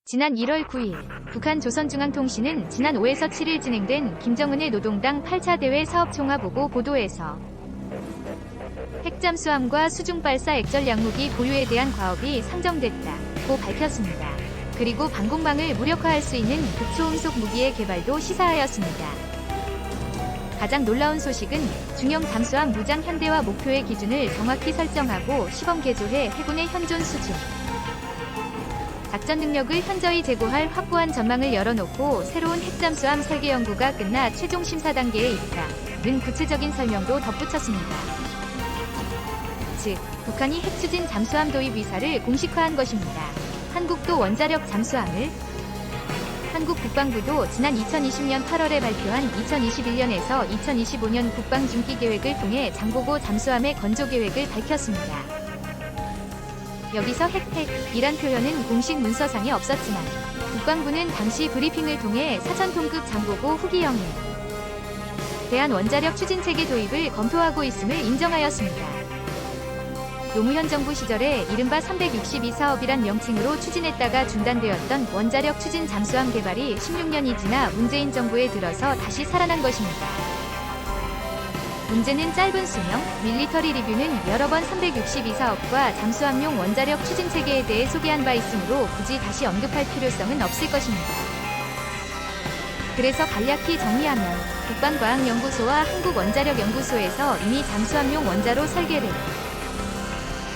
지난 1월 9일 북한 조선중앙통신은 지난 5에서 7일 진행된 김정은의 노동당 8차 대회 사업종합보고 보도에서 핵잠수함과 수중발사 액절 양무기 보유에 대한 과업이 상정됐다고 밝혔습니다. 그리고 방공망을 무력화할 수 있는 극초음속 무기의 개발도 시사하였습니다. 가장 놀라운 소식은 중형 잠수함 무장 현대화 목표의 기준을 정확히 설정하고 시범 개조해 해군의 현존 수준, 작전 능력을 현저히 제고할 확고한 전망을 열어놓고 새로운 핵잠수함 설계 연구가 끝나 최종 심사 단계에 있다는 구체적인 설명도 덧붙였습니다. 즉, 북한이 핵추진 잠수함 도입 의사를 공식화한 것입니다. 한국도 원자력 잠수함을 한국 국방부도 지난 2020년 8월에 발표한 2021년에서 2025년 국방중기 계획을 통해 장보고 잠수함의 건조 계획을 밝혔습니다. 여기서 핵이란 표현은 공식 문서상에 없었지만 국방부는 당시 브리핑을 통해 4,000톤급 장보고 후기형의 대한 원자력 추진체계 도입을 검토하고 있음을 인정하였습니다. 노무현 정부 시절에 이른바 362 사업이란 명칭으로 추진했다가 중단되었던 원자력 추진 잠수함 개발이 16년이 지나 문재인 정부에 들어서 다시 살아난 것입니다. 문제는 짧은 수명, 밀리터리 리뷰는 여러 번 362 사업과 잠수함용 원자력 추진체계에 대해 소개한 바 있으므로 굳이 다시 언급할 필요성은 없을 것입니다. 그래서 간략히 정리하면 국방과학연구소와 한국원자력연구소에서 이미 잠수함용 원자로 설계를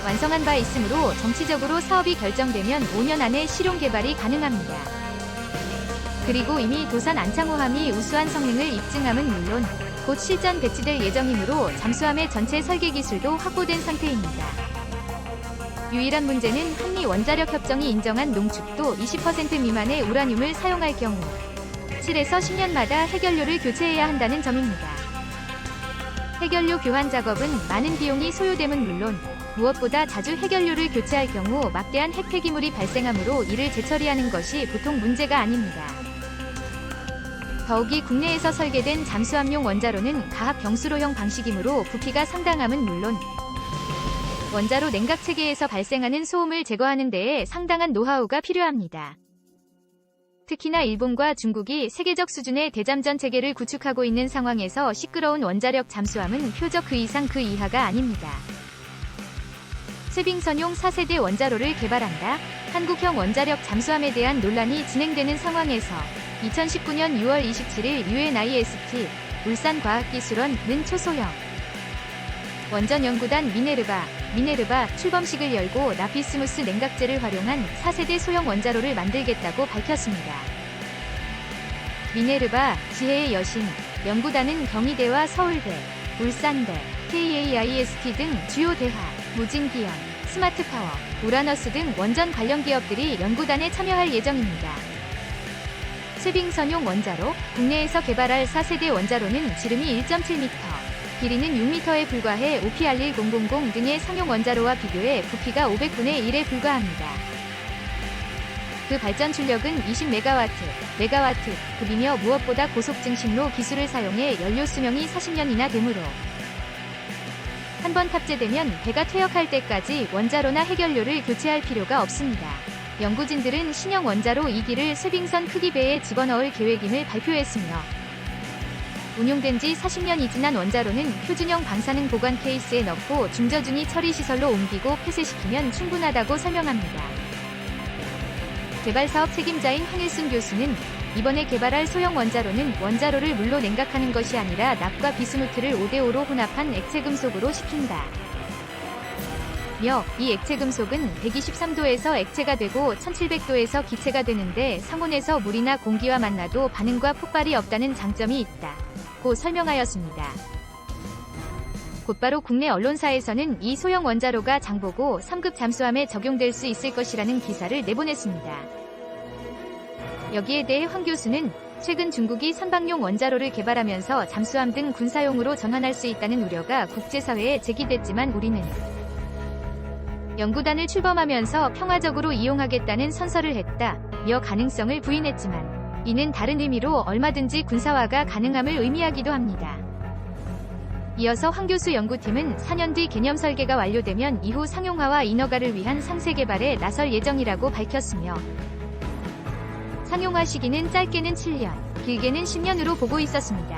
완성한 바 있으므로 정치적으로 사업이 결정되면 5년 안에 실용 개발이 가능합니다. 그리고 이미 도산 안창호함이 우수한 성능을 입증함은 물론 곧 실전 배치될 예정이므로 잠수함의 전체 설계 기술도 확보된 상태입니다. 유일한 문제는 한미 원자력 협정이 인정한 농축도 20% 미만의 우라늄을 사용할 경우 7에서 10년마다 핵연료를 교체해야 한다는 점입니다. 핵연료 교환 작업은 많은 비용이 소요됨은 물론 무엇보다 자주 핵연료를 교체할 경우 막대한 핵 폐기물이 발생하므로 이를 재처리하는 것이 보통 문제가 아닙니다. 더욱이 국내에서 설계된 잠수함용 원자로는 가합 경수로형 방식이므로 부피가 상당함은 물론 원자로 냉각 체계에서 발생하는 소음을 제거하는 데에 상당한 노하우가 필요합니다. 특히나 일본과 중국이 세계적 수준의 대잠전 체계를 구축하고 있는 상황에서 시끄러운 원자력 잠수함은 표적 그 이상 그 이하가 아닙니다. 쇠빙선용 4세대 원자로를 개발한다. 한국형 원자력 잠수함에 대한 논란이 진행되는 상황에서 2019년 6월 27일 UNIST 울산과학기술원은 초소형 원전연구단 미네르바 출범식을 열고 나피스무스 냉각제를 활용한 4세대 소형 원자로를 만들겠다고 밝혔습니다. 미네르바, 지혜의 여신, 연구단은 경희대와 서울대, 울산대, KAIST 등 주요 대학, 무진기업, 스마트파워, 우라너스 등 원전 관련 기업들이 연구단에 참여할 예정입니다. 쇠빙선용 원자로, 국내에서 개발할 4세대 원자로는 지름이 1.7m, 길이는 6m에 불과해 OPR1000 등의 상용 원자로와 비교해 부피가 500분의 1에 불과합니다. 그 발전 출력은 20메가와트급이며 무엇보다 고속 증식로 기술을 사용해 연료 수명이 40년이나 되므로 한번 탑재되면 배가 퇴역할 때까지 원자로나 핵연료를 교체할 필요가 없습니다. 연구진들은 신형 원자로 2기를 쇠빙선 크기 배에 집어넣을 계획임을 발표했으며 운용된 지 40년이 지난 원자로는 표준형 방사능 보관 케이스에 넣고 중저중위 처리 시설로 옮기고 폐쇄시키면 충분하다고 설명합니다. 개발 사업 책임자인 황일순 교수는 이번에 개발할 소형 원자로는 원자로를 물로 냉각하는 것이 아니라 납과 비스무트를 5대5로 혼합한 액체금속으로 시킨다. 이 액체금속은 123도에서 액체가 되고 1700도에서 기체가 되는데 상온에서 물이나 공기와 만나도 반응과 폭발이 없다는 장점이 있다. 고 설명하였습니다. 곧바로 국내 언론사에서는 이 소형 원자로가 장보고 3급 잠수함에 적용될 수 있을 것이라는 기사를 내보냈습니다. 여기에 대해 황 교수는 최근 중국이 선박용 원자로를 개발하면서 잠수함 등 군사용으로 전환할 수 있다는 우려가 국제사회에 제기됐지만 우리는 연구단을 출범하면서 평화적으로 이용하겠다는 선서를 했다며 가능성을 부인했지만 이는 다른 의미로 얼마든지 군사화가 가능함을 의미하기도 합니다. 이어서 황 교수 연구팀은 4년 뒤 개념 설계가 완료되면 이후 상용화와 인허가를 위한 상세 개발에 나설 예정이라고 밝혔으며 상용화 시기는 짧게는 7년, 길게는 10년으로 보고 있었습니다.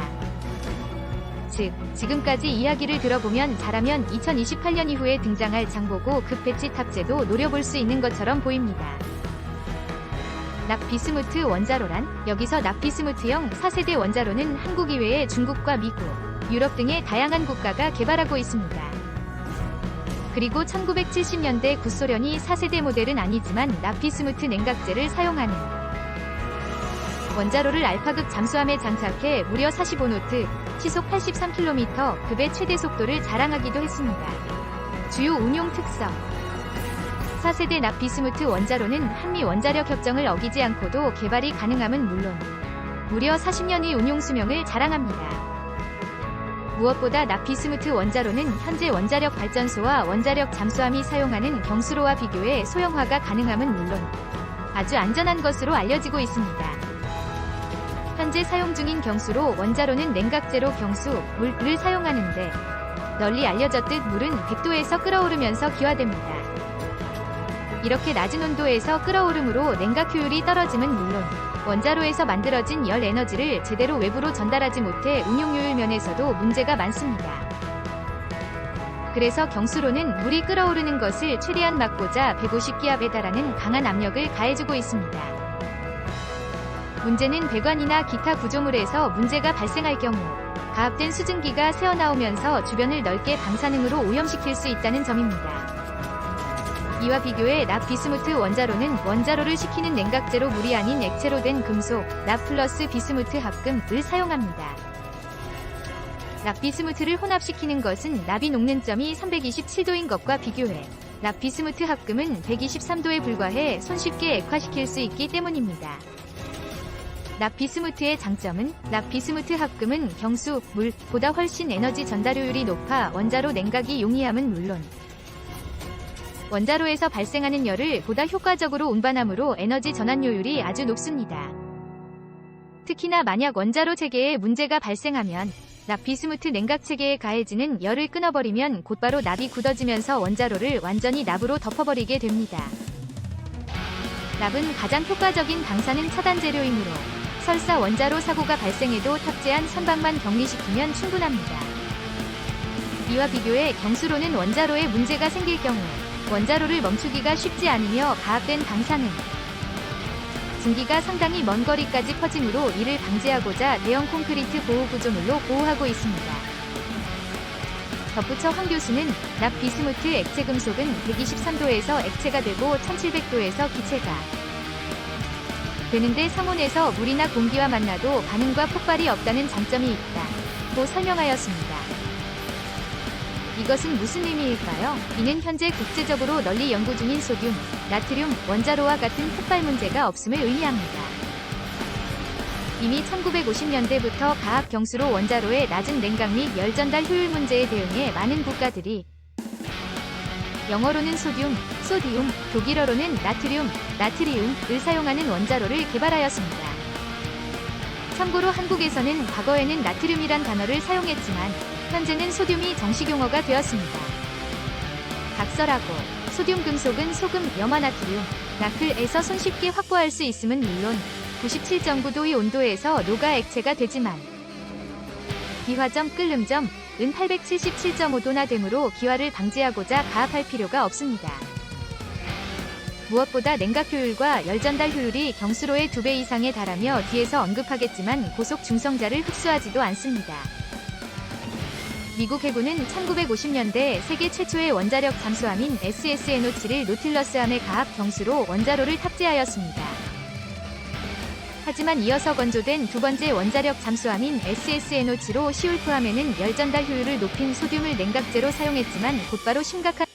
즉, 지금까지 이야기를 들어보면 잘하면 2028년 이후에 등장할 장보고 급 배치 탑재도 노려볼 수 있는 것처럼 보입니다. 납비스무트 원자로란? 여기서 납비스무트형 4세대 원자로는 한국 이외에 중국과 미국, 유럽 등의 다양한 국가가 개발하고 있습니다. 그리고 1970년대 구소련이 4세대 모델은 아니지만 납비스무트 냉각제를 사용하는 원자로를 알파급 잠수함에 장착해 무려 45노트, 시속 83km 급의 최대 속도를 자랑하기도 했습니다. 주요 운용 특성 4세대 납비스무트 원자로는 한미 원자력 협정을 어기지 않고도 개발이 가능함은 물론 무려 40년의 운용 수명을 자랑합니다. 무엇보다 납비스무트 원자로는 현재 원자력 발전소와 원자력 잠수함이 사용하는 경수로와 비교해 소형화가 가능함은 물론 아주 안전한 것으로 알려지고 있습니다. 현재 사용 중인 경수로 원자로는 냉각제로 경수, 물을 사용하는데 널리 알려졌듯 물은 100도에서 끓어오르면서 기화됩니다. 이렇게 낮은 온도에서 끓어오름으로 냉각 효율이 떨어짐은 물론 원자로에서 만들어진 열 에너지를 제대로 외부로 전달하지 못해 운용효율 면에서도 문제가 많습니다. 그래서 경수로는 물이 끓어오르는 것을 최대한 막고자 150기압에 달하는 강한 압력을 가해주고 있습니다. 문제는 배관이나 기타 구조물에서 문제가 발생할 경우 가압된 수증기가 새어나오면서 주변을 넓게 방사능으로 오염시킬 수 있다는 점입니다. 이와 비교해 납비스무트 원자로는 원자로를 식히는 냉각제로 물이 아닌 액체로 된 금속, 납 플러스 비스무트 합금을 사용합니다. 납비스무트를 혼합시키는 것은 납이 녹는 점이 327도인 것과 비교해 납비스무트 합금은 123도에 불과해 손쉽게 액화시킬 수 있기 때문입니다. 납비스무트의 장점은 납비스무트 합금은 경수, 물보다 훨씬 에너지 전달효율이 높아 원자로 냉각이 용이함은 물론 원자로에서 발생하는 열을 보다 효과적으로 운반함으로 에너지 전환효율이 아주 높습니다. 특히나 만약 원자로 체계에 문제가 발생하면 납비스무트 냉각 체계에 가해지는 열을 끊어버리면 곧바로 납이 굳어지면서 원자로를 완전히 납으로 덮어버리게 됩니다. 납은 가장 효과적인 방사능 차단 재료이므로 설사 원자로 사고가 발생해도 탑재한 선박만 격리시키면 충분합니다. 이와 비교해 경수로는 원자로에 문제가 생길 경우 원자로를 멈추기가 쉽지 않으며 가압된 방사능, 증기가 상당히 먼 거리까지 퍼지므로 이를 방지하고자 대형 콘크리트 보호 구조물로 보호하고 있습니다. 덧붙여 황 교수는 납비스무트 액체 금속은 123도에서 액체가 되고 1700도에서 기체가 되는데 상온에서 물이나 공기와 만나도 반응과 폭발이 없다는 장점이 있다고 설명하였습니다. 이것은 무슨 의미일까요? 이는 현재 국제적으로 널리 연구 중인 소듐, 나트륨, 원자로와 같은 폭발 문제가 없음을 의미합니다. 이미 1950년대부터 가압 경수로 원자로의 낮은 냉각 및 열 전달 효율 문제에 대응해 많은 국가들이 영어로는 소디움, 독일어로는 나트리움을 사용하는 원자로를 개발하였습니다. 참고로 한국에서는 과거에는 나트륨이란 단어를 사용했지만 현재는 소듐이 정식 용어가 되었습니다. 각설하고 소듐 금속은 소금, 염화나트륨, 나클에서 손쉽게 확보할 수 있음은 물론 97.9도의 온도에서 녹아 액체가 되지만 기화점, 끓음점, 은 877.5도나 되므로 기화를 방지하고자 가압할 필요가 없습니다. 무엇보다 냉각 효율과 열 전달 효율이 경수로의 2배 이상에 달하며 뒤에서 언급하겠지만 고속 중성자를 흡수하지도 않습니다. 미국 해군은 1950년대 세계 최초의 원자력 잠수함인 SSNO7을 노틸러스함의 가압 경수로 원자로를 탑재하였습니다. 하지만 이어서 건조된 두 번째 원자력 잠수함인 SSNO7로 시울프함에는 열 전달 효율을 높인 소듐을 냉각제로 사용했지만 곧바로 심각한